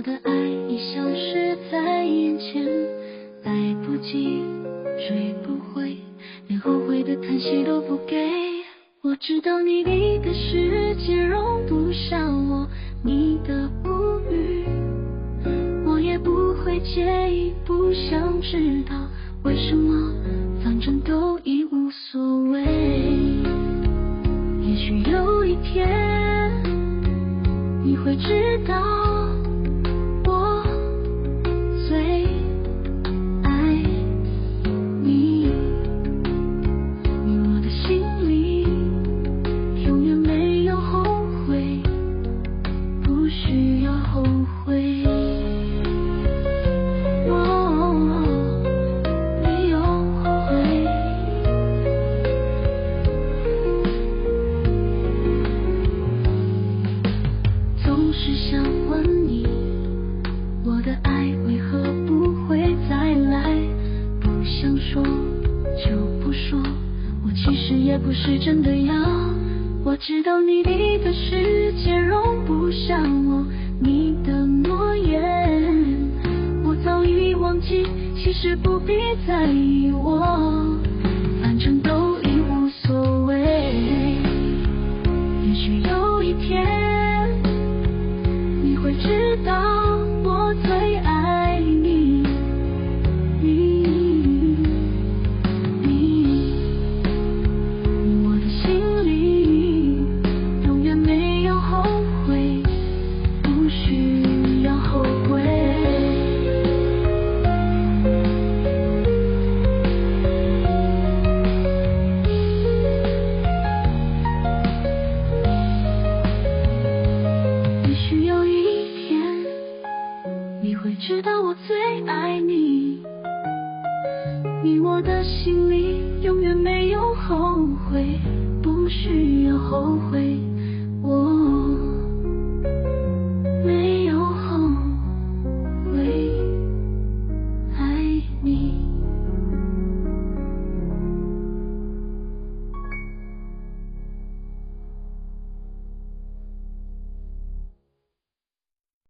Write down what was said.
我的爱已消失在眼前，来不及追不回，连后悔的叹息都不给。我知道你的世界容不下我，你的无语我也不会介意，不想知道为什么，反正都已无所谓。也许有一天你会知道我最爱你，我的心里永远没有后悔，不需要后悔。没有后悔。总是想问你，我的爱为何不会再来？不想说就不说，我其实也不是真的要。我知道你的世界容不下我，你的诺言我早已忘记，其实不必在意我，反正都已无所谓。也许有一天你会知道我最爱你，我的心里永远没有后悔，不需要后悔。也许有一天你会知道我最爱你，我的心里永远没有后悔，不需要后悔。